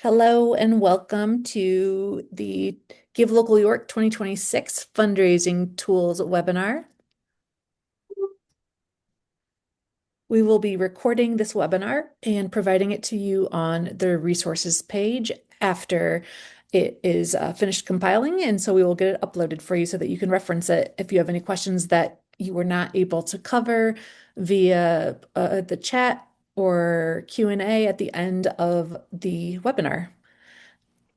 Hello and welcome to the Give Local York 2026 Fundraising Tools webinar. We will be recording this webinar and providing it to you on the resources page after it is finished compiling. And so we will get it uploaded for you so that you can reference it if you have any questions that you were not able to cover via the chat or Q&A at the end of the webinar.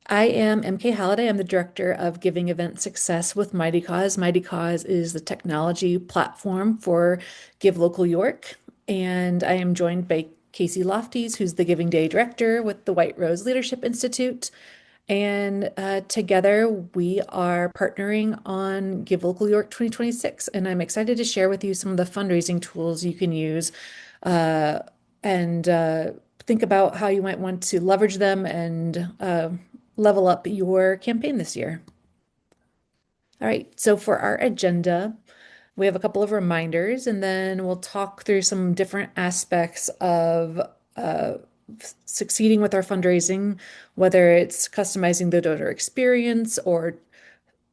I am MK Halliday. I'm the Director of Giving Event Success with MightyCause. MightyCause is the technology platform for Give Local York. And I am joined by Casey Lofties, who's the Giving Day Director with the White Rose Leadership Institute. And together we are partnering on Give Local York 2026. And I'm excited to share with you some of the fundraising tools you can use uh, and think about how you might want to leverage them and level up your campaign this year. All right, so for our agenda, we have a couple of reminders, and then we'll talk through some different aspects of uh, succeeding with our fundraising, whether it's customizing the donor experience or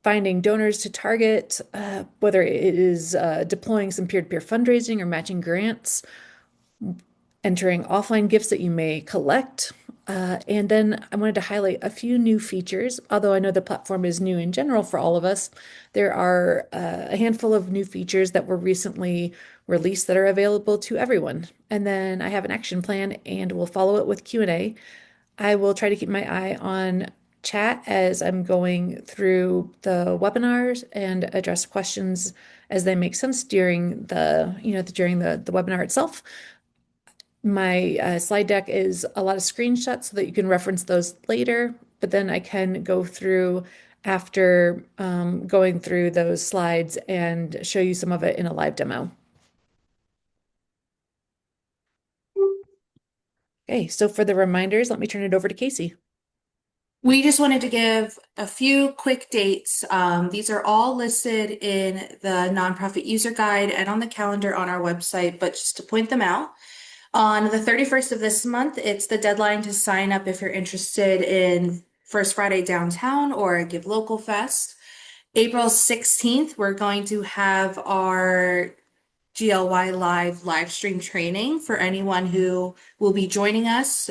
finding donors to target, whether it is deploying some peer-to-peer fundraising or matching grants, entering offline gifts that you may collect. And then I wanted to highlight a few new features. Although I know the platform is new in general for all of us, there are a handful of new features that were recently released that are available to everyone. And then I have an action plan and we'll follow it with Q&A. I will try to keep my eye on chat as I'm going through the webinars and address questions as they make sense during the webinar itself. My slide deck is a lot of screenshots so that you can reference those later, but then I can go through after going through those slides and show you some of it in a live demo. Okay, so for the reminders, let me turn it over to Casey. We just wanted to give a few quick dates. These are all listed in the nonprofit user guide and on the calendar on our website, but just to point them out. On the 31st of this month, it's the deadline to sign up if you're interested in First Friday Downtown or Give Local Fest. April 16th, we're going to have our GLY live stream training for anyone who will be joining us.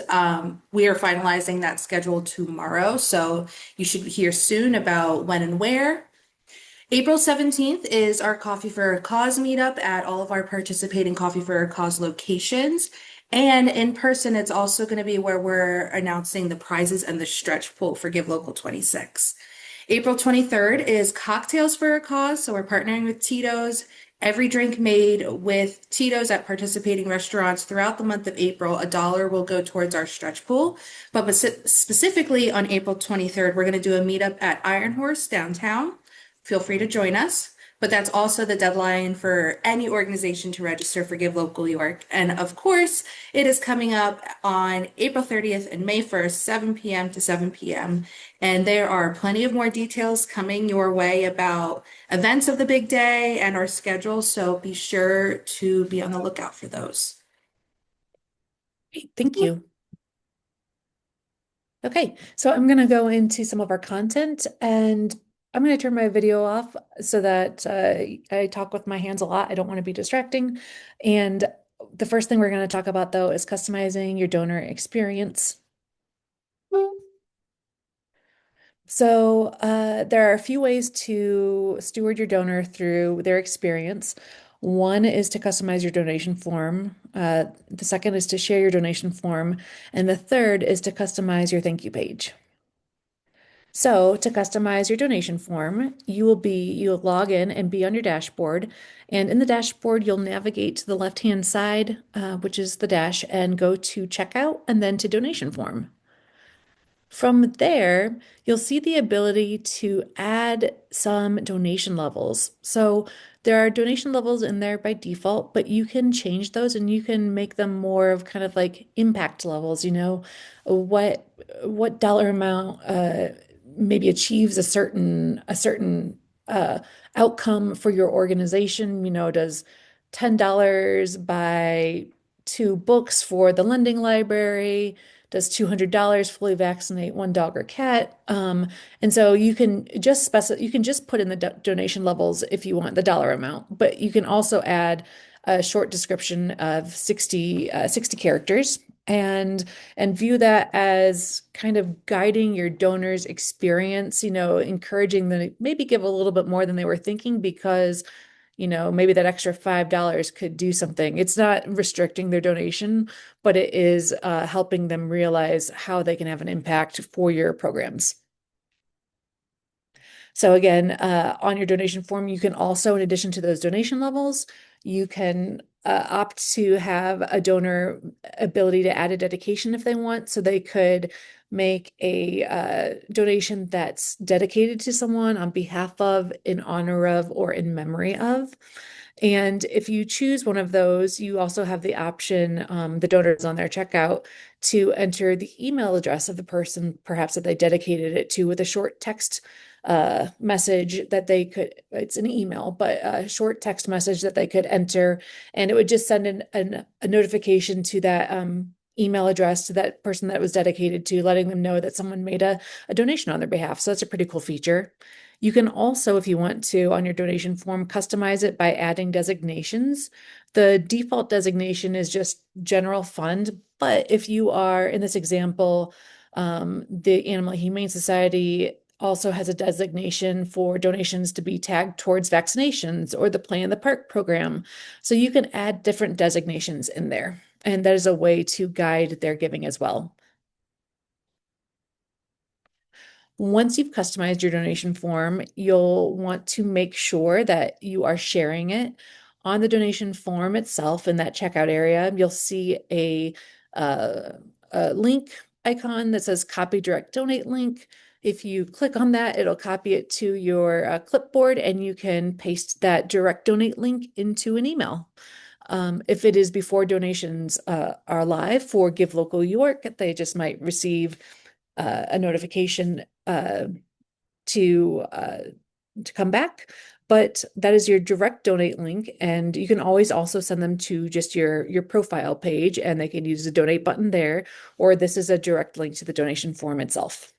We are finalizing that schedule tomorrow, so you should hear soon about when and where. April 17th is our Coffee for a Cause meetup at all of our participating Coffee for a Cause locations. And in person, it's also going to be where we're announcing the prizes and the stretch pull for Give Local 26. April 23rd is Cocktails for a Cause. So we're partnering with Tito's. Every drink made with Tito's at participating restaurants throughout the month of April, $1 will go towards our stretch pool. But specifically on April 23rd, we're going to do a meetup at Iron Horse downtown. Feel free to join us. But that's also the deadline for any organization to register for Give Local York. And of course, it is coming up on April 30th and May 1st, 7 p.m. to 7 p.m. And there are plenty of more details coming your way about events of the big day and our schedule. So be sure to be on the lookout for those. Great, thank you. Okay, so I'm going to go into some of our content and I'm going to turn my video off so that I talk with my hands a lot. I don't want to be distracting. And the first thing we're going to talk about, though, is customizing your donor experience. So there are a few ways to steward your donor through their experience. One is to customize your donation form. The second is to share your donation form. And the third is to customize your thank you page. So to customize your donation form, you'll log in and be on your dashboard. And in the dashboard, you'll navigate to the left-hand side, which is the dash, and go to checkout and then to donation form. From there, you'll see the ability to add some donation levels. So there are donation levels in there by default, but you can change those and you can make them more of kind of like impact levels, what dollar amount maybe achieves a certain outcome for your organization. Does $10 buy 2 books for the lending library, does $200 fully vaccinate one dog or cat. And so you can just put in the donation levels if you want the dollar amount, but you can also add a short description of 60 characters and view that as kind of guiding your donor's experience, encouraging them to maybe give a little bit more than they were thinking because maybe that extra $5 could do something. It's not restricting their donation, but it is helping them realize how they can have an impact for your programs. So again, on your donation form, you can also, in addition to those donation levels, you can opt to have a donor ability to add a dedication if they want. So they could make a donation that's dedicated to someone on behalf of, in honor of, or in memory of. And if you choose one of those, you also have the option, the donors on their checkout, to enter the email address of the person, perhaps that they dedicated it to, with a short text message that they could, it's an email, but a short text message that they could enter. And it would just send a notification to that email address to that person that was dedicated to, letting them know that someone made a donation on their behalf. So that's a pretty cool feature. You can also, if you want to, on your donation form, customize it by adding designations. The default designation is just general fund, but if you are, in this example, the Animal Humane Society also has a designation for donations to be tagged towards vaccinations or the Play in the Park program. So you can add different designations in there, and that is a way to guide their giving as well. Once you've customized your donation form, you'll want to make sure that you are sharing it. On the donation form itself, in that checkout area, you'll see uh, a link icon that says copy direct donate link. If you click on that, it'll copy it to your clipboard and you can paste that direct donate link into an email. If it is before donations are live for Give Local York, they just might receive a notification to uh, to come back. But that is your direct donate link, and you can always also send them to just your profile page, and they can use the donate button there, or this is a direct link to the donation form itself.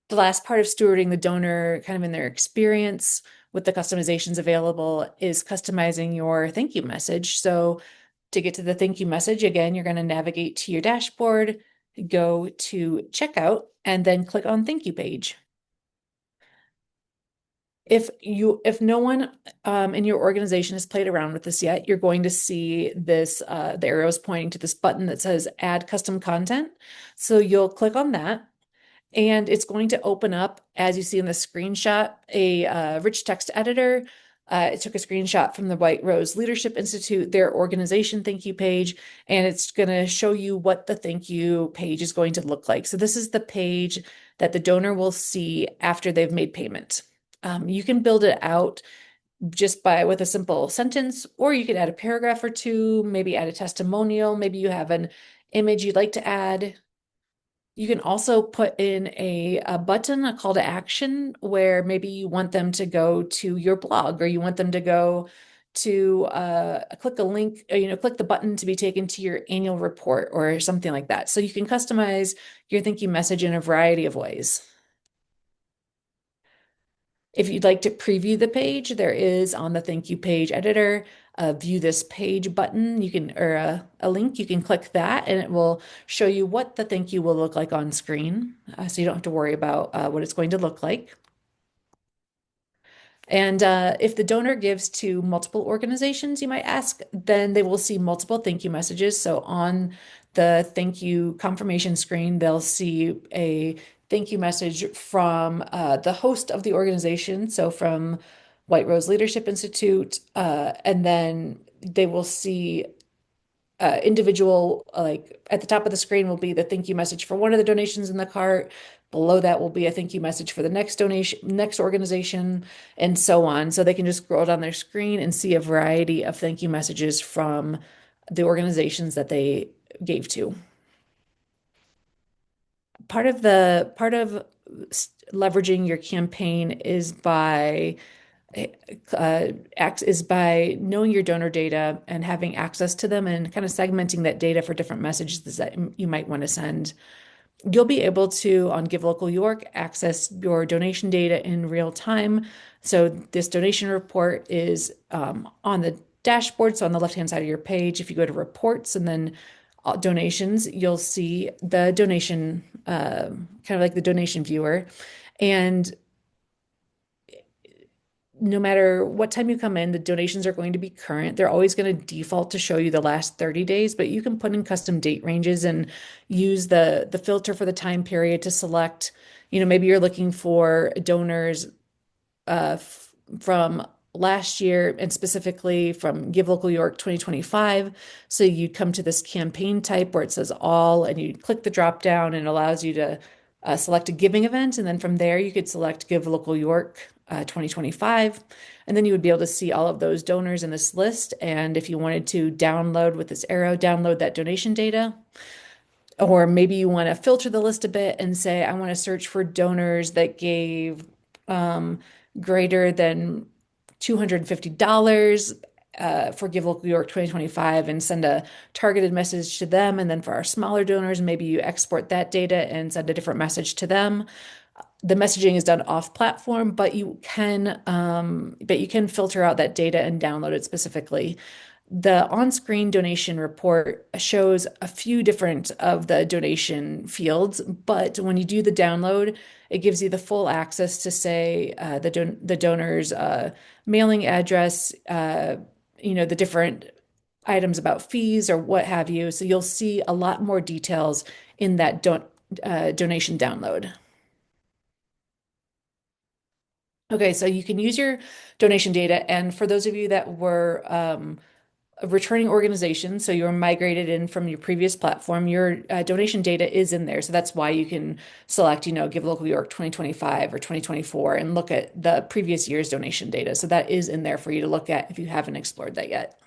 The last part of stewarding the donor, kind of in their experience with the customizations available, is customizing your thank you message. So to get to the thank you message, again, you're going to navigate to your dashboard, go to checkout, and then click on thank you page. If no one in your organization has played around with this yet, you're going to see this the arrows pointing to this button that says add custom content. So you'll click on that. And it's going to open up, as you see in the screenshot, a rich text editor. It took a screenshot from the White Rose Leadership Institute, their organization thank you page, and it's going to show you what the thank you page is going to look like. So this is the page that the donor will see after they've made payment. You can build it out just with a simple sentence, or you could add a paragraph or two, maybe add a testimonial, maybe you have an image you'd like to add. You can also put in a button, a call to action, where maybe you want them to go to your blog or you want them to go to click a link, click the button to be taken to your annual report or something like that. So you can customize your thank you message in a variety of ways. If you'd like to preview the page, there is on the thank you page editor a view this page button. Or a link, you can click that and it will show you what the thank you will look like on screen. So you don't have to worry about what it's going to look like. And if the donor gives to multiple organizations, you might ask, then they will see multiple thank you messages. So on the thank you confirmation screen, they'll see a thank you message from the host of the organization. So from White Rose Leadership Institute, and then they will see individual, like at the top of the screen will be the thank you message for one of the donations in the cart. Below that will be a thank you message for the next donation, next organization, and so on. So they can just scroll down their screen and see a variety of thank you messages from the organizations that they gave to. Part of leveraging your campaign is by Acts is by knowing your donor data and having access to them and kind of segmenting that data for different messages that you might want to send. You'll be able to, on Give Local York, access your donation data in real time. So this donation report is on the dashboard, so on the left-hand side of your page. If you go to reports and then donations, you'll see the donation, kind of like the donation viewer. And no matter what time you come in, the donations are going to be current. They're always going to default to show you the last 30 days, but you can put in custom date ranges and use the filter for the time period to select, maybe you're looking for donors from last year and specifically from Give Local York 2025. So you come to this campaign type where it says all, and you click the drop down and it allows you to select a giving event. And then from there, you could select Give Local York 2025. And then you would be able to see all of those donors in this list. And if you wanted to download with this arrow, download that donation data, or maybe you want to filter the list a bit and say, I want to search for donors that gave um, greater than $250 for Give Local York 2025 and send a targeted message to them. And then for our smaller donors, maybe you export that data and send a different message to them. The messaging is done off platform, but you can filter out that data and download it specifically. The on-screen donation report shows a few different of the donation fields, but when you do the download, it gives you the full access to say the donor's mailing address, the different items about fees or what have you. So you'll see a lot more details in that donation download. Okay, so you can use your donation data, and for those of you that were a returning organization, so you're migrated in from your previous platform, your donation data is in there. So that's why you can select, Give Local York 2025 or 2024 and look at the previous year's donation data. So that is in there for you to look at if you haven't explored that yet.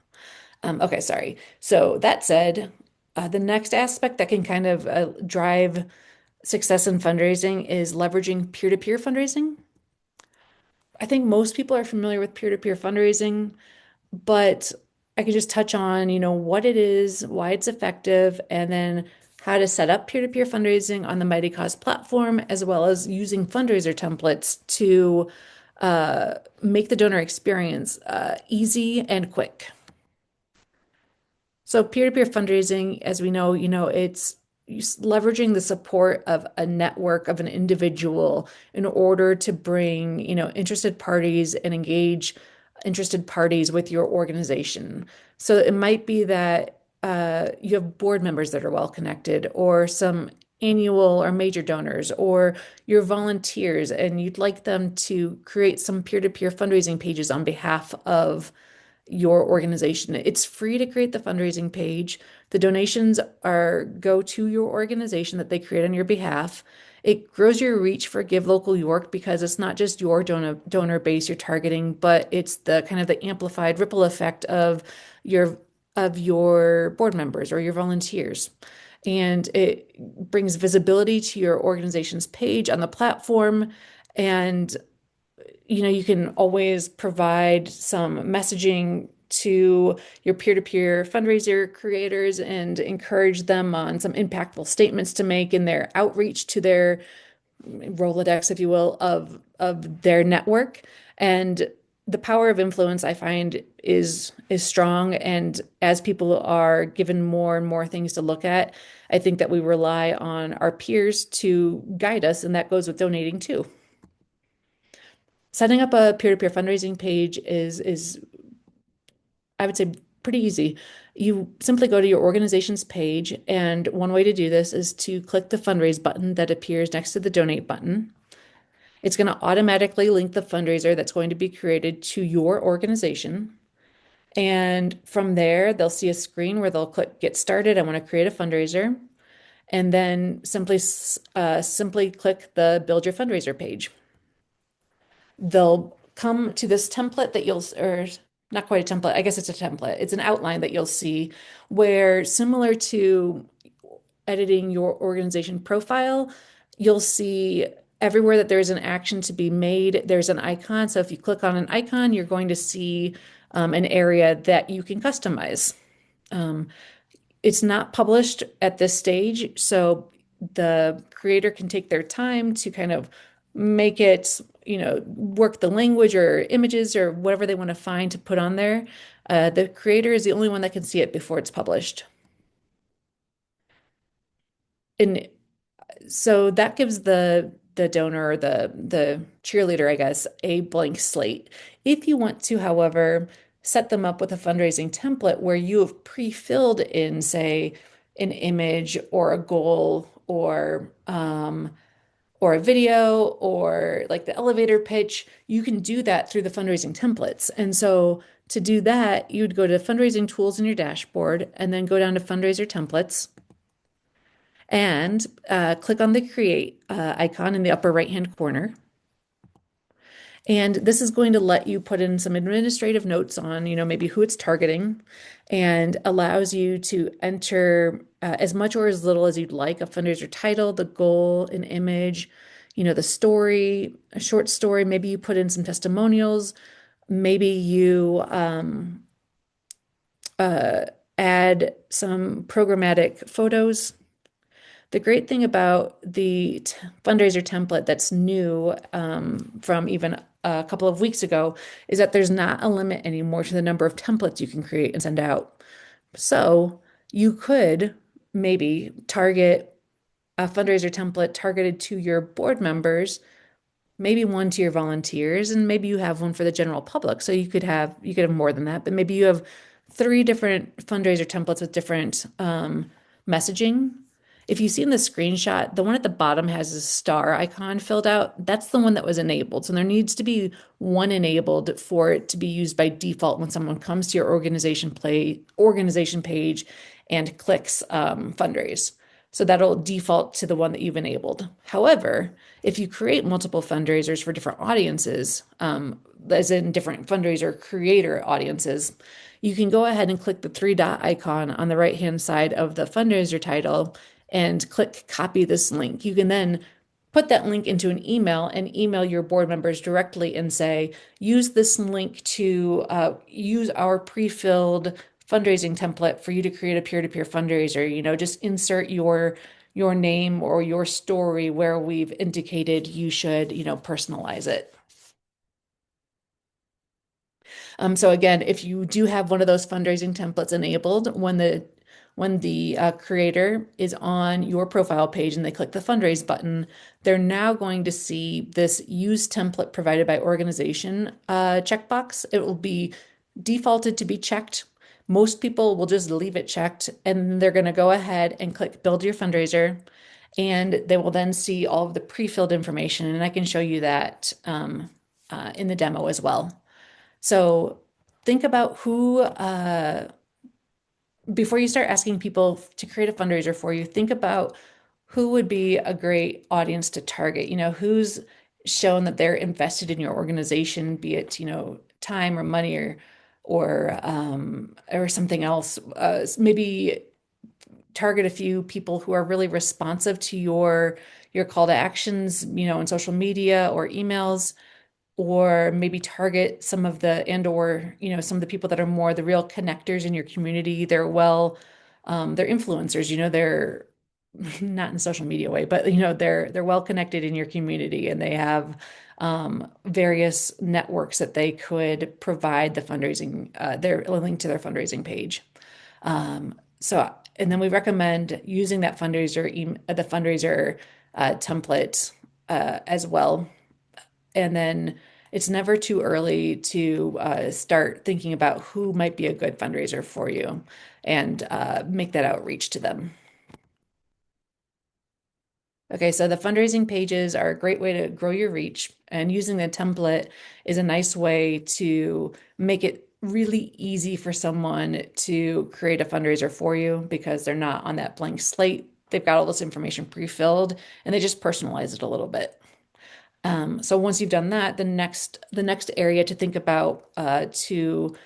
Okay, sorry. So that said, the next aspect that can kind of drive success in fundraising is leveraging peer-to-peer fundraising. I think most people are familiar with peer-to-peer fundraising, but I could just touch on, what it is, why it's effective, and then how to set up peer-to-peer fundraising on the MightyCause platform, as well as using fundraiser templates to make the donor experience easy and quick. So peer-to-peer fundraising, as we know, it's leveraging the support of a network of an individual in order to bring, interested parties and engage interested parties with your organization. So it might be that you have board members that are well connected, or some annual or major donors, or your volunteers, and you'd like them to create some peer-to-peer fundraising pages on behalf of your organization. It's free to create the fundraising page. The donations go to your organization that they create on your behalf. It grows your reach for Give Local York because it's not just your donor base you're targeting, but it's the kind of the amplified ripple effect your of your board members or your volunteers. And it brings visibility to your organization's page on the platform. And you can always provide some messaging to your peer-to-peer fundraiser creators and encourage them on some impactful statements to make in their outreach to their Rolodex, if you will, of their network. And the power of influence, I find, is strong. And as people are given more and more things to look at, I think that we rely on our peers to guide us, and that goes with donating too. Setting up a peer-to-peer fundraising page is I would say pretty easy. You simply go to your organization's page, and one way to do this is to click the fundraise button that appears next to the donate button. It's going to automatically link the fundraiser that's going to be created to your organization. And from there, they'll see a screen where they'll click Get Started. I want to create a fundraiser. And then simply click the Build Your Fundraiser page. They'll come to this template or not quite a template, I guess it's a template. It's an outline that you'll see where, similar to editing your organization profile, you'll see everywhere that there's an action to be made, there's an icon. So if you click on an icon, you're going to see an area that you can customize. Um, it's not published at this stage, so the creator can take their time to kind of make it, work the language or images or whatever they want to find to put on there. The creator is the only one that can see it before it's published. And so that gives the donor or the cheerleader, I guess, a blank slate. If you want to, however, set them up with a fundraising template where you have pre-filled in, say, an image or a goal or a video or like the elevator pitch, you can do that through the fundraising templates. And so to do that, you'd go to fundraising tools in your dashboard and then go down to fundraiser templates and click on the create icon in the upper right-hand corner. And this is going to let you put in some administrative notes on, maybe who it's targeting and allows you to enter as much or as little as you'd like, a fundraiser title, the goal, an image, the story, a short story. Maybe you put in some testimonials. Maybe you uh, add some programmatic photos. The great thing about the fundraiser template that's new from even a couple of weeks ago is that there's not a limit anymore to the number of templates you can create and send out. So you could maybe target a fundraiser template targeted to your board members, maybe one to your volunteers, and maybe you have one for the general public. So you could have more than that, but maybe you have three different fundraiser templates with different messaging. If you see in the screenshot, the one at the bottom has a star icon filled out. That's the one that was enabled. So there needs to be one enabled for it to be used by default when someone comes to your organization page and clicks fundraise. So that'll default to the one that you've enabled. However, if you create multiple fundraisers for different audiences, as in different fundraiser creator audiences, you can go ahead and click the three dot icon on the right-hand side of the fundraiser title and click copy this link. You can then put that link into an email and email your board members directly and say, use this link to use our pre-filled fundraising template for you to create a peer-to-peer fundraiser. Just insert your name or your story where we've indicated you should, personalize it. So again, if you do have one of those fundraising templates enabled, when the creator is on your profile page and they click the fundraise button, they're now going to see this use template provided by organization checkbox. It will be defaulted to be checked. Most people will just leave it checked and they're going to go ahead and click build your fundraiser. And they will then see all of the pre-filled information. And I can show you that in the demo as well. So think about before you start asking people to create a fundraiser for you, think about who would be a great audience to target. Who's shown that they're invested in your organization, be it, time or money or something else. Maybe target a few people who are really responsive to your call to actions, in social media or emails, or maybe target some of the and/or some of the people that are more the real connectors in your community. They're influencers. They're not in a social media way, but they're well connected in your community, and they have various networks that they could provide the fundraising, their link to their fundraising page. And then we recommend using that the fundraiser template as well. And then it's never too early to start thinking about who might be a good fundraiser for you and make that outreach to them. Okay, so the fundraising pages are a great way to grow your reach, and using the template is a nice way to make it really easy for someone to create a fundraiser for you because they're not on that blank slate. They've got all this information pre-filled and they just personalize it a little bit. So once you've done that, the next area to think about to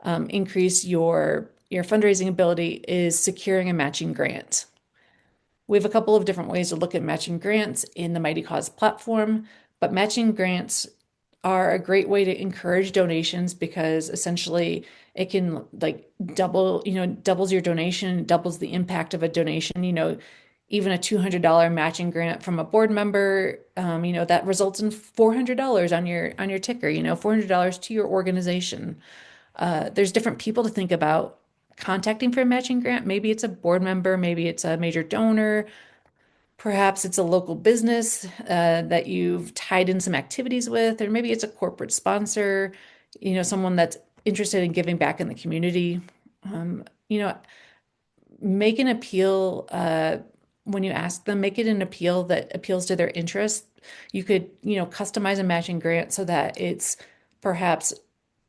increase your fundraising ability is securing a matching grant. We have a couple of different ways to look at matching grants in the MightyCause platform, but matching grants are a great way to encourage donations because essentially it can like double, doubles your donation, doubles the impact of a donation. Even a $200 matching grant from a board member, that results in $400 on your ticker, $400 to your organization. There's different people to think about contacting for a matching grant. Maybe it's a board member, maybe it's a major donor, perhaps it's a local business that you've tied in some activities with, or maybe it's a corporate sponsor, someone that's interested in giving back in the community. Um, you know, make an appeal when you ask them, make it an appeal that appeals to their interest. You could, customize a matching grant so that it's perhaps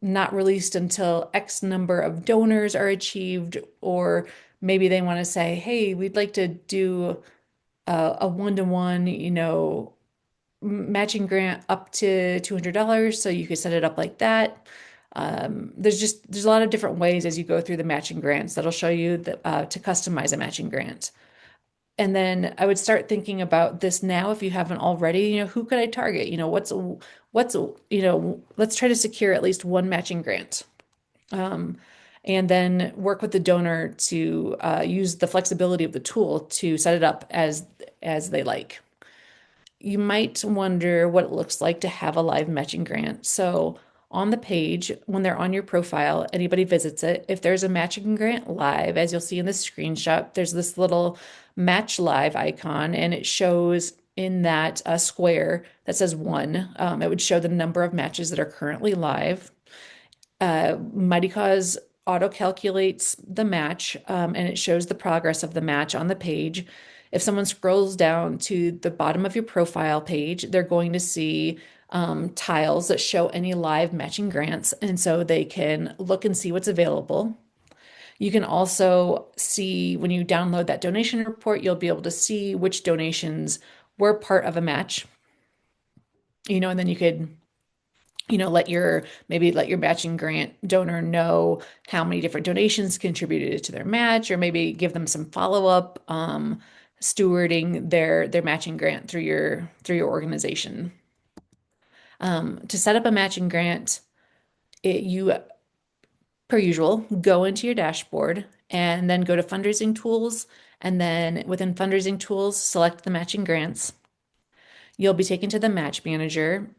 not released until X number of donors are achieved, or maybe they want to say, hey, we'd like to do a one-to-one, matching grant up to $200. So you could set it up like that. There's a lot of different ways as you go through the matching grants that'll show you to customize a matching grant. And then I would start thinking about this now if you haven't already, who could I target? Let's try to secure at least one matching grant. Um, and then work with the donor to use the flexibility of the tool to set it up as they like. You might wonder what it looks like to have a live matching grant. So on the page, when they're on your profile, anybody visits it, if there's a matching grant live, as you'll see in this screenshot, there's this little match live icon, and it shows in that square that says one. It would show the number of matches that are currently live. MightyCause auto calculates the match, and it shows the progress of the match on the page. If someone scrolls down to the bottom of your profile page, they're going to see tiles that show any live matching grants, and so they can look and see what's available. You can also see when you download that donation report, you'll be able to see which donations were part of a match, and then you could let your matching grant donor know how many different donations contributed to their match, or maybe give them some follow-up stewarding their matching grant through your organization. To set up a matching grant, you, per usual, go into your dashboard and then go to fundraising tools, and then within fundraising tools, select the matching grants. You'll be taken to the match manager,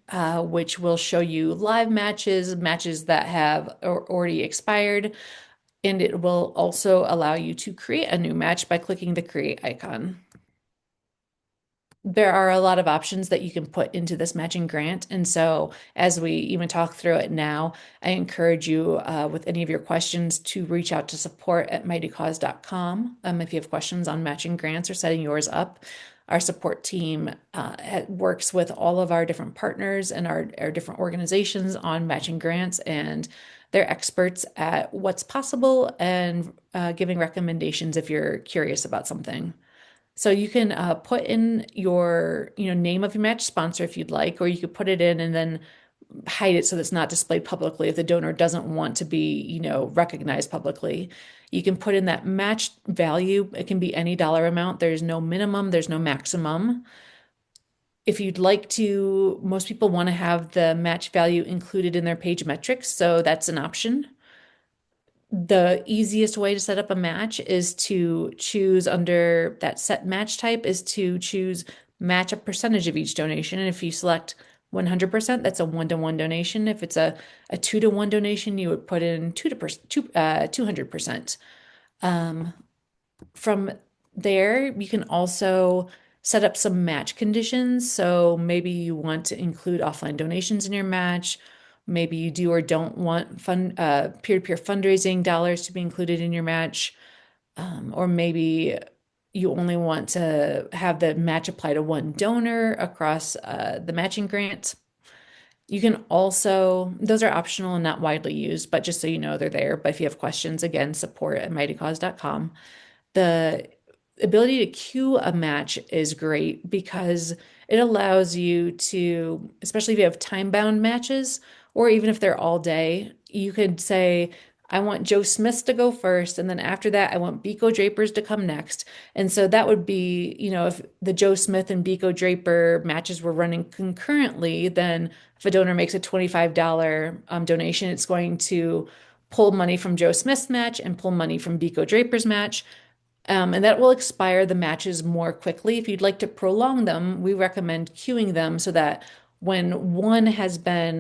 which will show you live matches, matches that have already expired, and it will also allow you to create a new match by clicking the create icon. There are a lot of options that you can put into this matching grant. And so, as we even talk through it now, I encourage you with any of your questions to reach out to support@mightycause.com if you have questions on matching grants or setting yours up. Our support team works with all of our different partners and our different organizations on matching grants, and they're experts at what's possible and giving recommendations if you're curious about something. So you can put in your, name of your match sponsor if you'd like, or you could put it in and then hide it so that it's not displayed publicly if the donor doesn't want to be, recognized publicly. You can put in that match value. It can be any dollar amount. There's no minimum, there's no maximum. If you'd like to, most people want to have the match value included in their page metrics, so that's an option. The easiest way to set up a match is to choose under that set match type is to choose match a percentage of each donation. And if you select 100%, that's a one-to-one donation. If it's a two-to-one donation, you would put in 200%. From there, you can also set up some match conditions. So maybe you want to include offline donations in your match. Maybe you do or don't want peer-to-peer fundraising dollars to be included in your match. Or maybe you only want to have the match apply to one donor across the matching grant. You can also, those are optional and not widely used, but just so you know, they're there. But if you have questions, again, support@mightycause.com. The ability to queue a match is great because it allows you to, especially if you have time-bound matches, or even if they're all day, you could say, I want Joe Smith's to go first, and then after that, I want Beco Draper's to come next. And so that would be, if the Joe Smith and Beco Draper matches were running concurrently, then if a donor makes a $25 donation, it's going to pull money from Joe Smith's match and pull money from Beco Draper's match. And that will expire the matches more quickly. If you'd like to prolong them, we recommend queuing them so that when one has been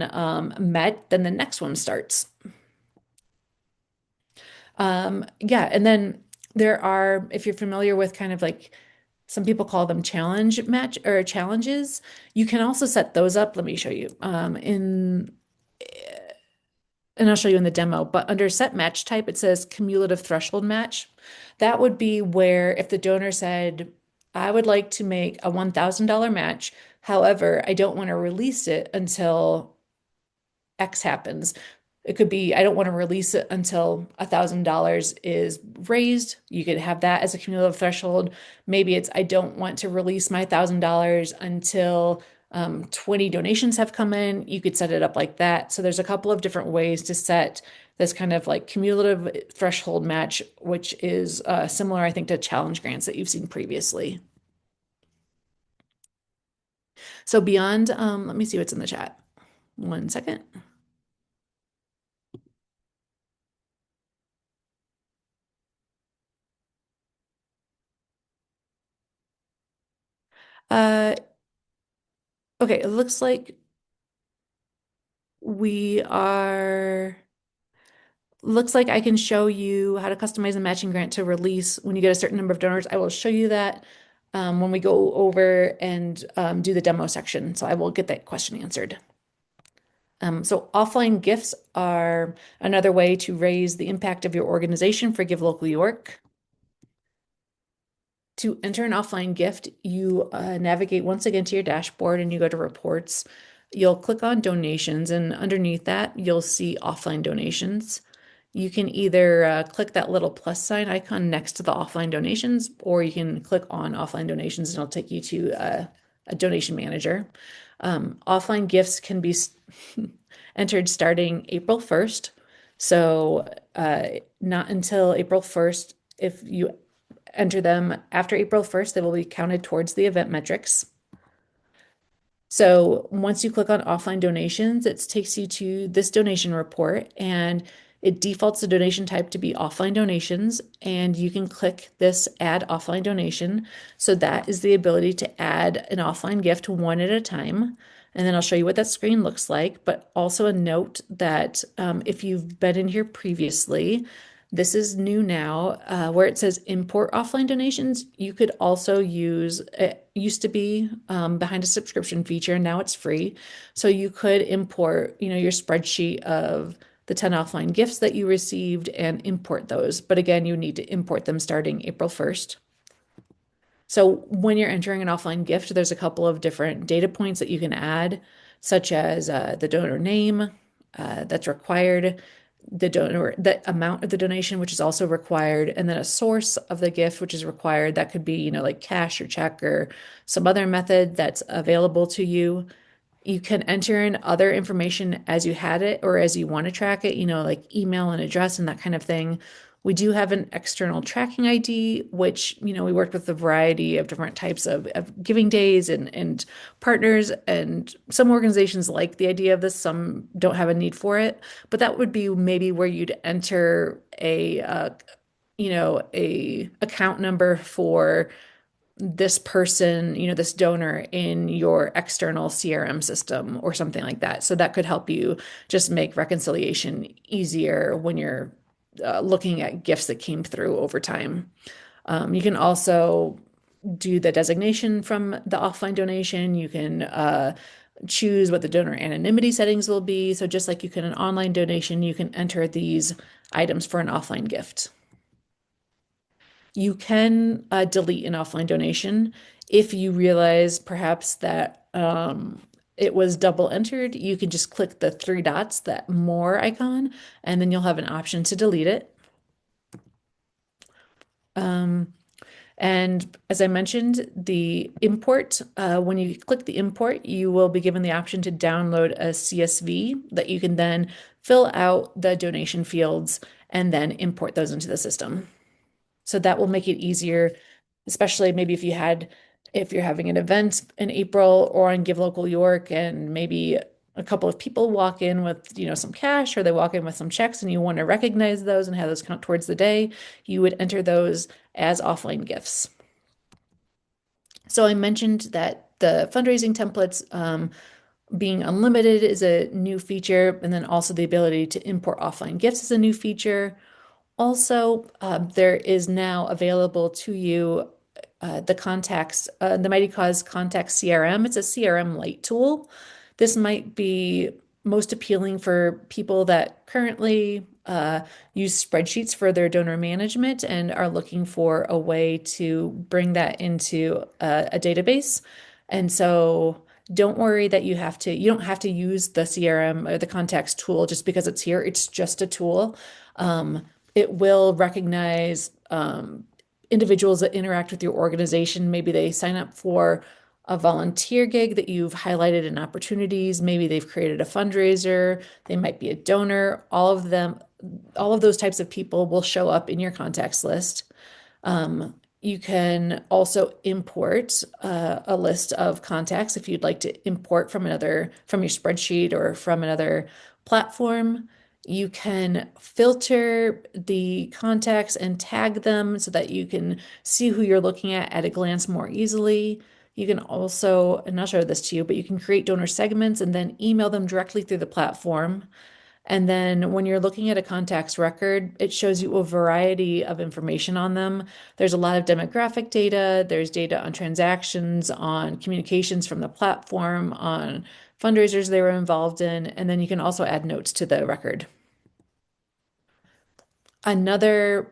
met, then the next one starts. Yeah, and then there are, if you're familiar with kind of like some people call them challenge match or challenges, you can also set those up. Let me show you. And I'll show you in the demo, but under set match type, it says cumulative threshold match. That would be where if the donor said, I would like to make a $1,000 match. However, I don't want to release it until X happens. It could be, I don't want to release it until $1,000 is raised. You could have that as a cumulative threshold. Maybe it's, I don't want to release my $1,000 until 20 donations have come in. You could set it up like that. So there's a couple of different ways to set this kind of like cumulative threshold match, which is similar, I think, to challenge grants that you've seen previously. So beyond, let me see what's in the chat. One second. Uh, okay, it looks like we are, looks like I can show you how to customize a matching grant to release when you get a certain number of donors. I will show you that when we go over and do the demo section. So I will get that question answered. So offline gifts are another way to raise the impact of your organization for Give Local York. To enter an offline gift, you navigate once again to your dashboard and you go to reports. You'll click on donations, and underneath that, you'll see offline donations. You can either click that little plus sign icon next to the offline donations, or you can click on offline donations and it'll take you to a donation manager. Offline gifts can be entered starting April 1st. So, not until April 1st. If you enter them after April 1st, they will be counted towards the event metrics. So once you click on offline donations, it takes you to this donation report and it defaults the donation type to be offline donations. And you can click this add offline donation. So that is the ability to add an offline gift one at a time. And then I'll show you what that screen looks like. But also a note that if you've been in here previously, this is new now, where it says import offline donations. You could also use, it used to be behind a subscription feature, and now it's free. So you could import, your spreadsheet of the 10 offline gifts that you received and import those. But again, you need to import them starting April 1st. So when you're entering an offline gift, there's a couple of different data points that you can add, such as the donor name that's required, the donor, the amount of the donation, which is also required, and then a source of the gift, which is required. That could be, like cash or check or some other method that's available to you. You can enter in other information as you had it or as you want to track it, like email and address and that kind of thing. We do have an external tracking ID, which, we worked with a variety of different types of giving days and partners. And some organizations like the idea of this, some don't have a need for it. But that would be maybe where you'd enter a account number for this person, this donor in your external CRM system or something like that. So that could help you just make reconciliation easier when you're looking at gifts that came through over time. You can also do the designation from the offline donation. You can choose what the donor anonymity settings will be. So just like you can an online donation, you can enter these items for an offline gift. You can delete an offline donation if you realize perhaps that it was double entered. You can just click the three dots, that more icon, and then you'll have an option to delete it. And as I mentioned, the import, when you click the import, you will be given the option to download a CSV that you can then fill out the donation fields, and then import those into the system. So that will make it easier, especially maybe if you're having an event in April or on Give Local York, and maybe a couple of people walk in with, some cash, or they walk in with some checks, and you want to recognize those and have those count towards the day, you would enter those as offline gifts. So I mentioned that the fundraising templates, being unlimited is a new feature, and then also the ability to import offline gifts is a new feature. Also, there is now available to you the MightyCause Contacts CRM. It's a CRM Lite tool. This might be most appealing for people that currently use spreadsheets for their donor management and are looking for a way to bring that into a database. And so don't worry that you don't have to use the CRM or the contacts tool just because it's here. It's just a tool. It will recognize individuals that interact with your organization. Maybe they sign up for a volunteer gig that you've highlighted in opportunities. Maybe they've created a fundraiser. They might be a donor. All of those types of people will show up in your contacts list. You can also import a list of contacts if you'd like to import from your spreadsheet or from another platform. You can filter the contacts and tag them so that you can see who you're looking at a glance more easily. You can also, and I'll show this to you, but you can create donor segments and then email them directly through the platform. And then when you're looking at a contacts record, it shows you a variety of information on them. There's a lot of demographic data, there's data on transactions, on communications from the platform, on fundraisers they were involved in, and then you can also add notes to the record. Another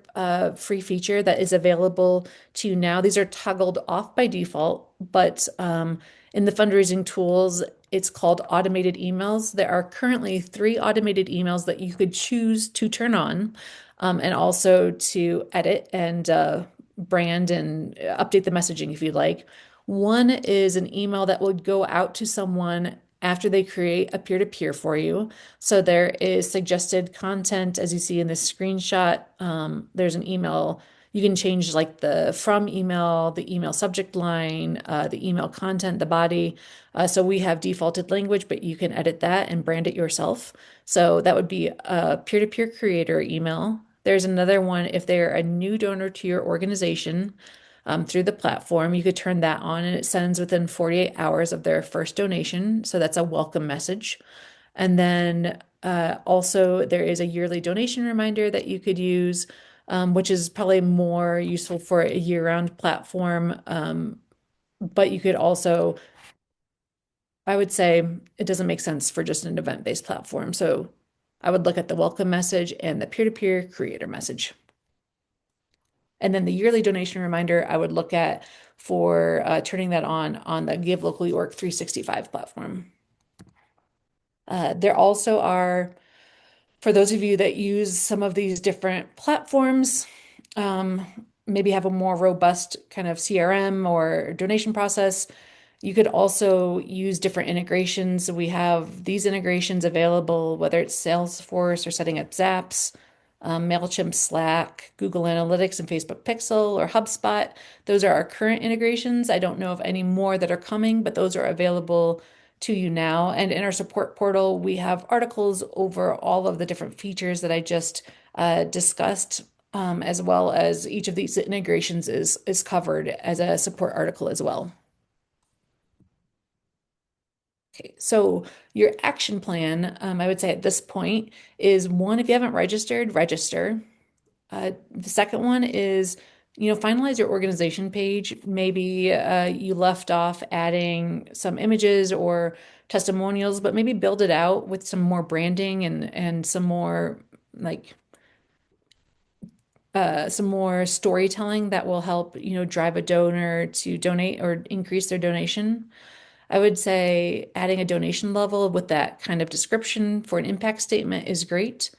free feature that is available to you now, these are toggled off by default, but in the fundraising tools, it's called automated emails. There are currently 3 automated emails that you could choose to turn on, and also to edit and brand and update the messaging if you'd like. One is an email that would go out to someone after they create a peer-to-peer for you. So there is suggested content, as you see in this screenshot. There's an email. You can change like the from email, the email subject line, the email content, the body. So we have defaulted language, but you can edit that and brand it yourself. So that would be a peer-to-peer creator email. There's another one if they're a new donor to your organization through the platform. You could turn that on and it sends within 48 hours of their first donation. So that's a welcome message. And then also, there is a yearly donation reminder that you could use, which is probably more useful for a year-round platform. But you could also, I would say, it doesn't make sense for just an event-based platform. So I would look at the welcome message and the peer-to-peer creator message. And then the yearly donation reminder, I would look at for turning that on the Give Local York 365 platform. There also are, for those of you that use some of these different platforms, maybe have a more robust kind of CRM or donation process, you could also use different integrations. We have these integrations available, whether it's Salesforce or setting up Zaps, MailChimp, Slack, Google Analytics, and Facebook Pixel, or HubSpot. Those are our current integrations. I don't know of any more that are coming, but those are available to you now. And in our support portal, we have articles over all of the different features that I just discussed, as well as each of these integrations is covered as a support article as well. Okay, so your action plan, I would say at this point, is one, if you haven't registered, register. The second one is, finalize your organization page. Maybe you left off adding some images or testimonials, but maybe build it out with some more branding and some more like some more storytelling that will help, drive a donor to donate or increase their donation. I would say adding a donation level with that kind of description for an impact statement is great.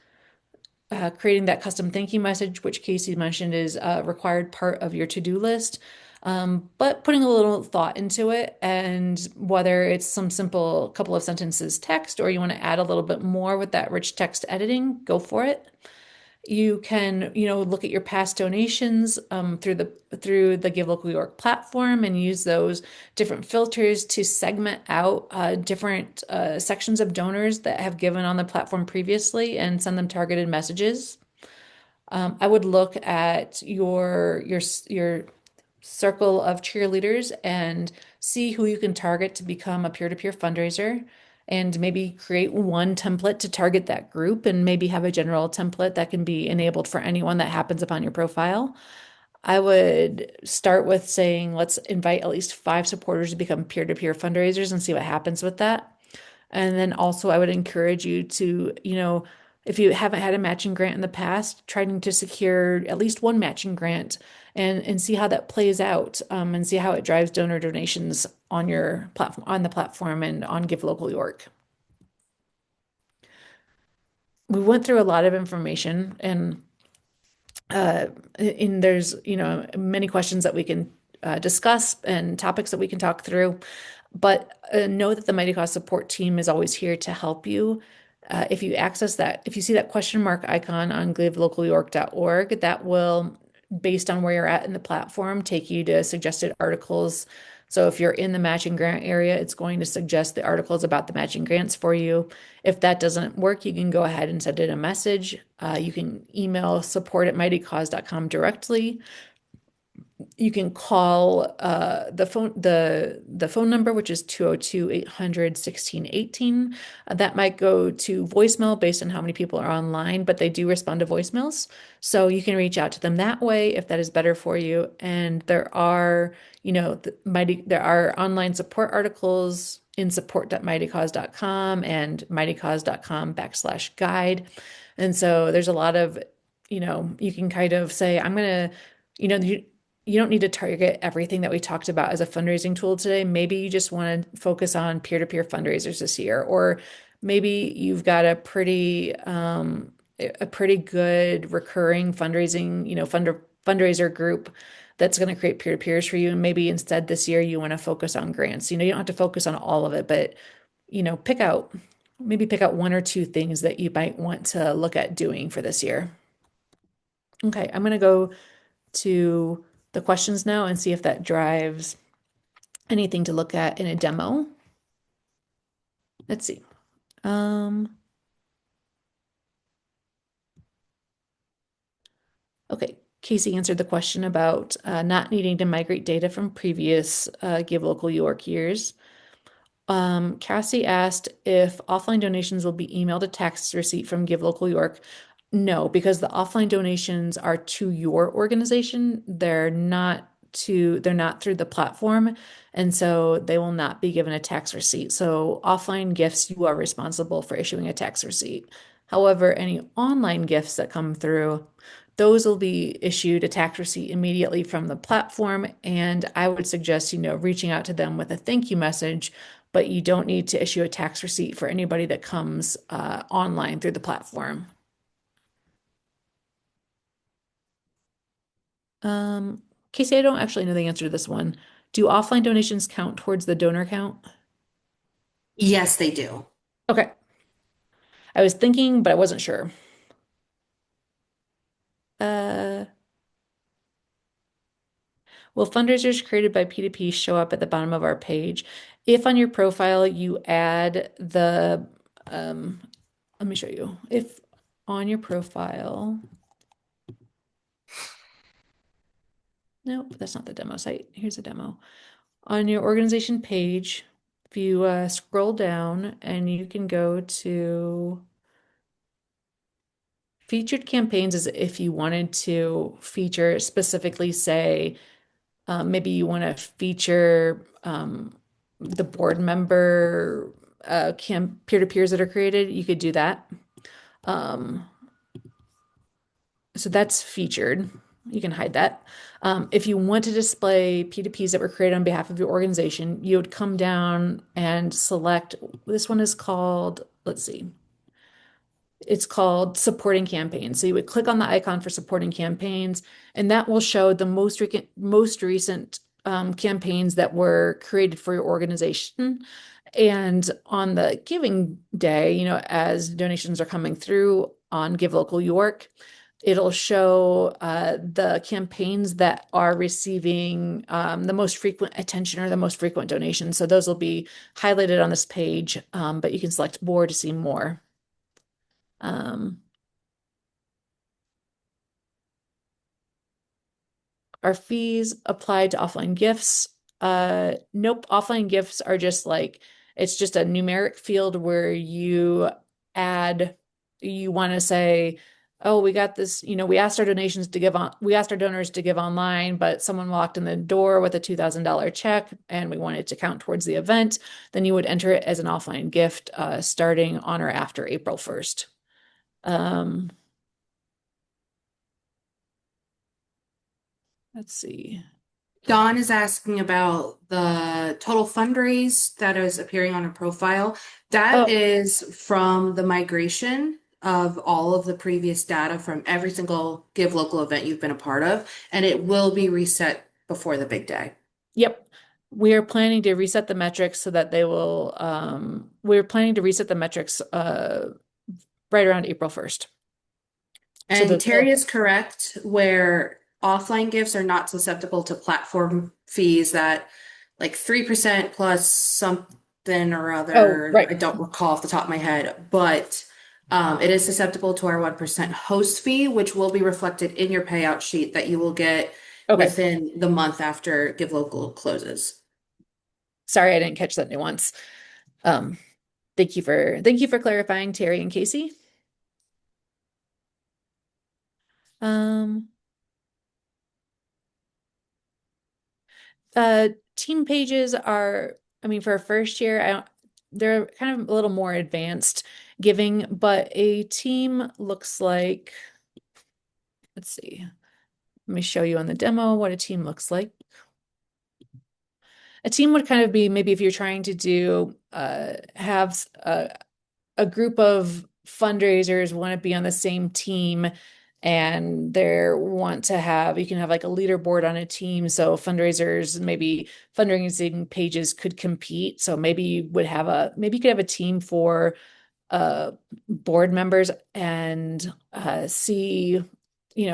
Creating that custom thank you message, which Casey mentioned is a required part of your to-do list. But putting a little thought into it, and whether it's some simple couple of sentences text or you want to add a little bit more with that rich text editing, go for it. You can, look at your past donations through the Give Local York platform and use those different filters to segment out different sections of donors that have given on the platform previously and send them targeted messages. I would look at your circle of cheerleaders and see who you can target to become a peer-to-peer fundraiser, and maybe create one template to target that group, and maybe have a general template that can be enabled for anyone that happens upon your profile. I would start with saying, let's invite at least 5 supporters to become peer-to-peer fundraisers and see what happens with that. And then also, I would encourage you to, if you haven't had a matching grant in the past, trying to secure at least one matching grant and see how that plays out, and see how it drives donor donations on your platform, on the platform, and on Give Local York. We went through a lot of information, and there's, many questions that we can discuss and topics that we can talk through. But know that the MightyCause support team is always here to help you. If you see that question mark icon on givelocalyork.org, that will, based on where you're at in the platform, take you to suggested articles. So if you're in the matching grant area, it's going to suggest the articles about the matching grants for you. If that doesn't work, you can go ahead and send it a message. You can email support@mightycause.com directly. You can call the phone number, which is 202-800-1618. That might go to voicemail based on how many people are online, but they do respond to voicemails. So you can reach out to them that way if that is better for you. And there are, there are online support articles in support.mightycause.com and mightycause.com/guide. And so there's a lot of, you can kind of say, I'm going to, you don't need to target everything that we talked about as a fundraising tool today. Maybe you just want to focus on peer-to-peer fundraisers this year, or maybe you've got a pretty good recurring fundraising, fundraiser group that's going to create peer-to-peers for you. And maybe instead this year you want to focus on grants. You don't have to focus on all of it, but pick out 1 or 2 things that you might want to look at doing for this year. Okay, I'm going to go to the questions now and see if that drives anything to look at in a demo. Let's see. Okay, Casey answered the question about not needing to migrate data from previous Give Local York years. Cassie asked if offline donations will be emailed a tax receipt from Give Local York. No, because the offline donations are to your organization. They're not through the platform, and so they will not be given a tax receipt. So offline gifts, you are responsible for issuing a tax receipt. However, any online gifts that come through, those will be issued a tax receipt immediately from the platform. And I would suggest, reaching out to them with a thank you message, but you don't need to issue a tax receipt for anybody that comes online through the platform. Casey, I don't actually know the answer to this one. Do offline donations count towards the donor count? Yes, they do. Okay. I was thinking, but I wasn't sure. Uh, will fundraisers created by P2P show up at the bottom of our page? If on your profile you add let me show you. If on your profile, nope, that's not the demo site. Here's a demo. On your organization page, if you scroll down and you can go to featured campaigns, as if you wanted to feature specifically, say, maybe you want to feature the board member peer-to-peers that are created, you could do that. So that's featured. You can hide that. If you want to display P2Ps that were created on behalf of your organization, you would come down and select, this one is called, let's see, it's called supporting campaigns. So you would click on the icon for supporting campaigns, and that will show the most recent campaigns that were created for your organization. And on the giving day, as donations are coming through on Give Local York, it'll show the campaigns that are receiving the most frequent attention or the most frequent donations. So those will be highlighted on this page, but you can select more to see more. Um, Are fees applied to offline gifts? Nope. Offline gifts are just like, it's just a numeric field where you want to say, oh, we got this, we asked our we asked our donors to give online, but someone walked in the door with a $2,000 check and we wanted to count towards the event. Then you would enter it as an offline gift, starting on or after April 1st. Um, let's see. Dawn is asking about the total fundraise that is appearing on her profile. That Oh, is from the migration of all of the previous data from every single Give Local event you've been a part of, and it will be reset before the big day. yep. We are planning to reset the metrics so that we're planning to reset the metrics right around April 1st. So And that Terry is correct where offline gifts are not susceptible to platform fees that like 3% plus something or oh, other. I right. don't recall off the top of my head, but it is susceptible to our 1% host fee, which will be reflected in your payout sheet that you will get Okay. within the month after Give Local closes. Sorry, I didn't catch that nuance. Um, thank you for clarifying, Terry and Casey. Um, Team pages are, I mean, for a first year, they're kind of a little more advanced giving, but a team looks like, let's see, let me show you on the demo what a team looks like. A team would kind of be maybe if you're trying to do have a group of fundraisers want to be on the same team and they want to have you can have like a leaderboard on a team so fundraisers maybe fundraising pages could compete so maybe you could have a team for uh board members and see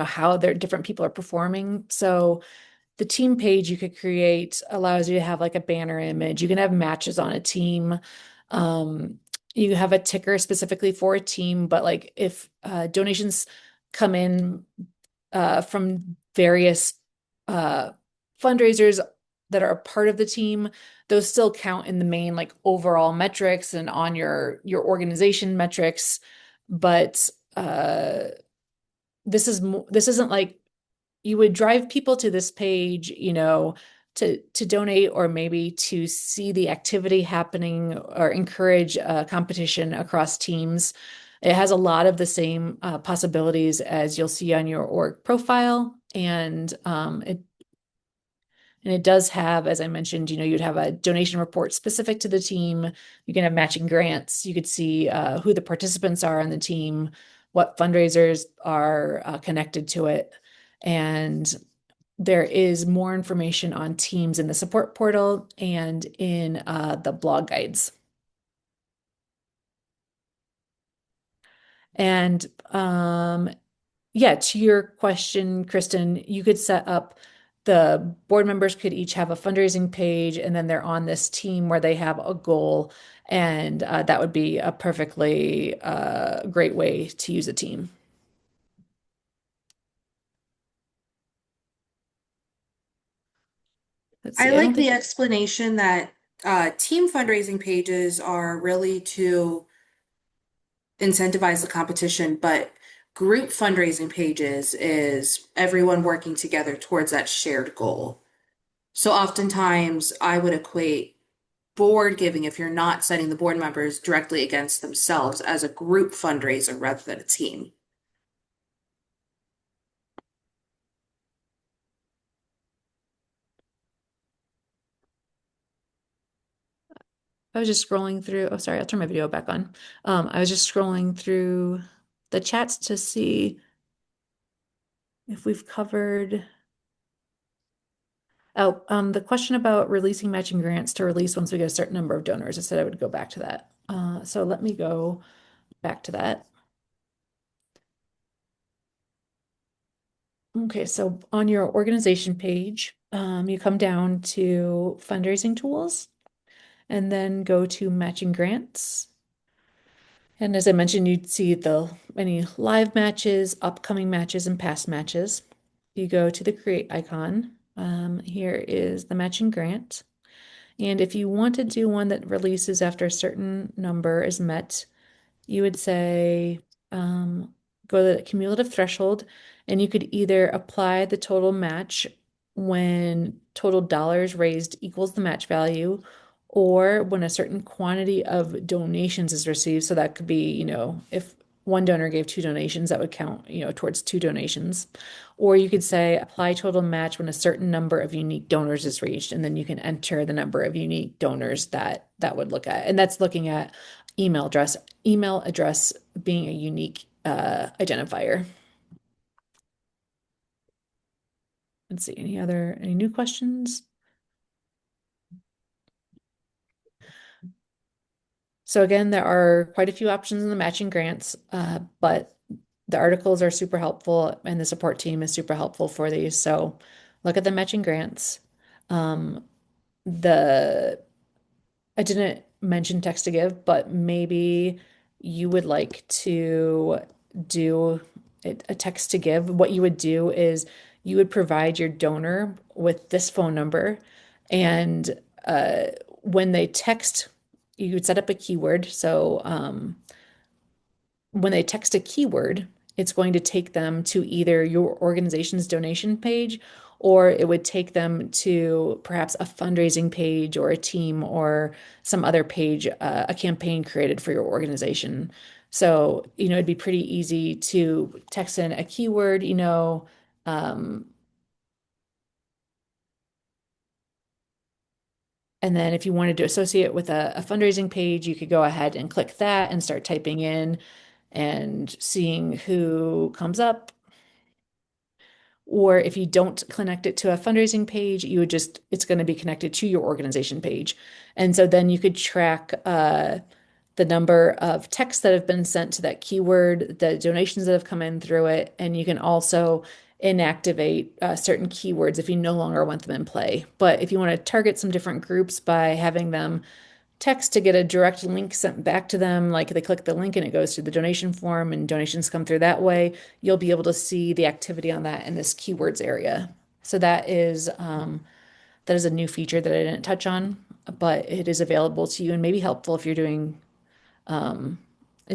how their different people are performing so the team page you could create allows you to have like a banner image. You can have matches on a team. Um, you have a ticker specifically for a team, but like if donations come in from various uh, fundraisers that are a part of the team, those still count in the main like overall metrics and on your organization metrics. But this isn't like you would drive people to this page, to donate or maybe to see the activity happening or encourage competition across teams. It has a lot of the same possibilities as you'll see on your org profile, and it does have, as I mentioned, you'd have a donation report specific to the team. You can have matching grants. You could see who the participants are on the team, what fundraisers are connected to it, and there is more information on teams in the support portal and in the blog guides. And yeah, to your question, Kristen, you could set up the board members could each have a fundraising page, and then they're on this team where they have a goal, and that would be a perfectly great way to use a team. Let's I see. I don't like think. the explanation that team fundraising pages are really to incentivize the competition, but group fundraising pages is everyone working together towards that shared goal. So oftentimes I would equate board giving, if you're not setting the board members directly against themselves, as a group fundraiser rather than a team. I was just scrolling through. Oh, sorry, I'll turn my video back on. I was just scrolling through the chats to see if we've covered. Oh, the question about releasing matching grants to release once we get a certain number of donors. I said I would go back to that. So let me go back to that. Okay, so on your organization page, you come down to fundraising tools and then go to matching grants. And as I mentioned, you'd see the any live matches, upcoming matches, and past matches. You go to the create icon. Here is the matching grant. And if you want to do one that releases after a certain number is met, you would say um, go to the cumulative threshold, and you could either apply the total match when total dollars raised equals the match value, or when a certain quantity of donations is received. So that could be, if one donor gave two donations, that would count, towards two donations. Or you could say apply total match when a certain number of unique donors is reached, and then you can enter the number of unique donors that would look at. And that's looking at email address being a unique identifier. Let's see, any new questions? So again, there are quite a few options in the matching grants, but the articles are super helpful and the support team is super helpful for these. So look at the matching grants. Um, the I didn't mention text to give, but maybe you would like to do a text to give. What you would do is you would provide your donor with this phone number, and uh, when they text, you would set up a keyword. So when they text a keyword, it's going to take them to either your organization's donation page, or it would take them to perhaps a fundraising page or a team or some other page, a campaign created for your organization. So, it'd be pretty easy to text in a keyword, um, and then if you wanted to associate it with a fundraising page, you could go ahead and click that and start typing in and seeing who comes up. Or if you don't connect it to a fundraising page, it's going to be connected to your organization page. And so then you could track the number of texts that have been sent to that keyword, the donations that have come in through it, and you can also inactivate certain keywords if you no longer want them in play. But if you want to target some different groups by having them text to get a direct link sent back to them, like they click the link and it goes to the donation form and donations come through that way, you'll be able to see the activity on that in this keywords area. So that is a new feature that I didn't touch on, but it is available to you and maybe helpful if you're doing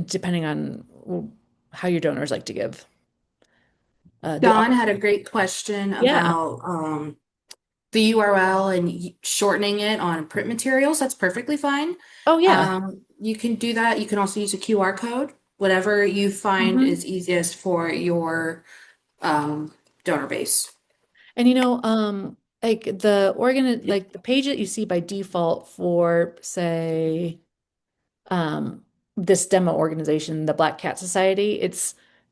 depending on how your donors like to give. The Don had a great question Yeah. about the URL and shortening it on print materials. That's perfectly fine. Oh yeah. You can do that. You can also use a QR code, whatever you find Hmm. is easiest for your um, donor base. And like the page that you see by default for, say, um, this demo organization, the Black Cat Society,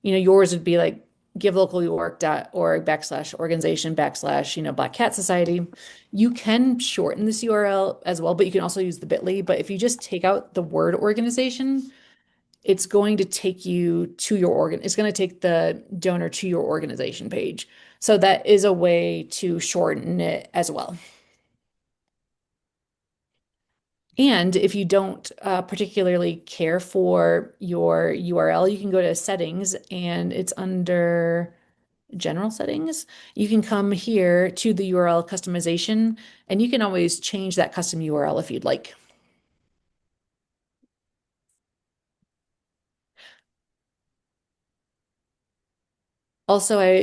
yours would be like givelocallywork.org /organization Black Cat Society. You can shorten this URL as well, but you can also use the bit.ly. But if you just take out the word organization, it's going to take you to it's going to take the donor to your organization page. So that is a way to shorten it as well. And if you don't particularly care for your URL, you can go to settings and it's under general settings. You can come here to the URL customization and you can always change that custom URL if you'd like. Also, I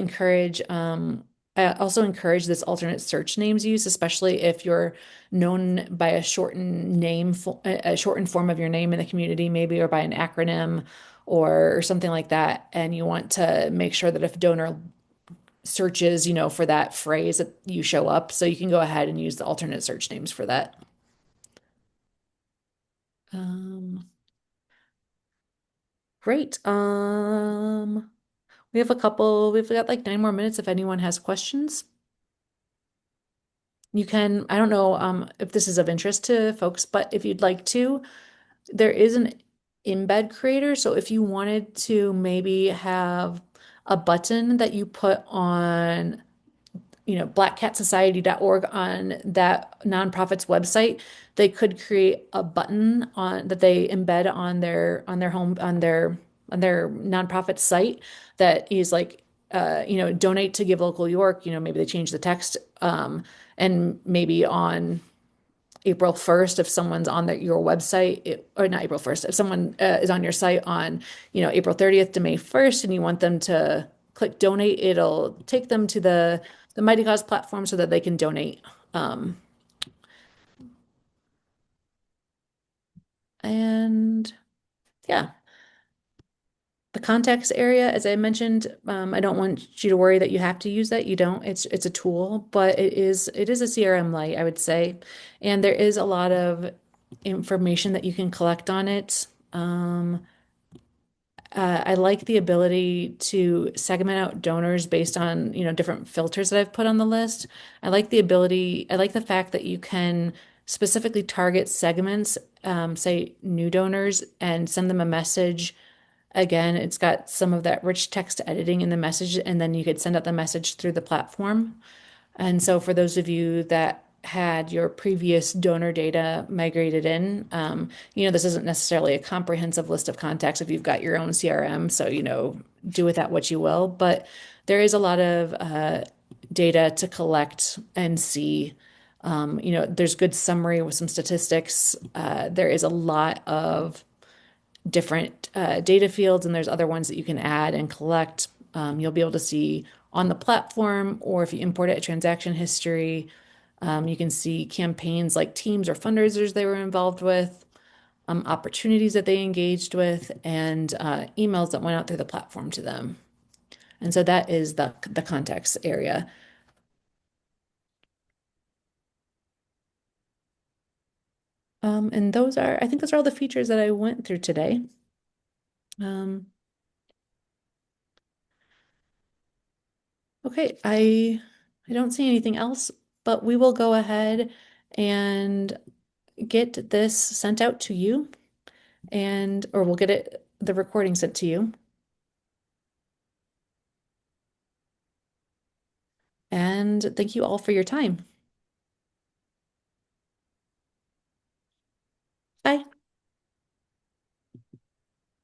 also encourage this alternate search names use, especially if you're known by a shortened form of your name in the community, maybe, or by an acronym or something like that. And you want to make sure that if donor searches, for that phrase that you show up, so you can go ahead and use the alternate search names for that. Um, great. We've got like 9 more minutes if anyone has questions. You can, I don't know if this is of interest to folks, but if you'd like to, there is an embed creator. So if you wanted to maybe have a button that you put on, blackcatsociety.org on that nonprofit's website, they could create a button on that they embed on their nonprofit site that is like donate to Give Local York. Maybe they change the text, and maybe on April 1st, if someone's on your website, or not April 1st, if someone is on your site on, April 30th to May 1st, and you want them to click donate, it'll take them to the Mighty Cause platform so that they can donate. Um, and yeah, the contacts area, as I mentioned, I don't want you to worry that you have to use that. You don't. It's a tool, but it is a CRM light, I would say, and there is a lot of information that you can collect on it. I like the ability to segment out donors based on, different filters that I've put on the list. I like the fact that you can specifically target segments, say new donors, and send them a message. Again, it's got some of that rich text editing in the message, and then you could send out the message through the platform. And so for those of you that had your previous donor data migrated in, this isn't necessarily a comprehensive list of contacts if you've got your own CRM, so, do with that what you will. But there is a lot of data to collect and see. There's good summary with some statistics. There is a lot of different data fields, and there's other ones that you can add and collect. You'll be able to see on the platform, or if you import it, a transaction history. You can see campaigns like teams or fundraisers they were involved with, opportunities that they engaged with, and emails that went out through the platform to them. And so that is the context area. And I think those are all the features that I went through today. Um, okay, I don't see anything else, but we will go ahead and get this sent out to you, or we'll get the recording sent to you. And thank you all for your time. Bye.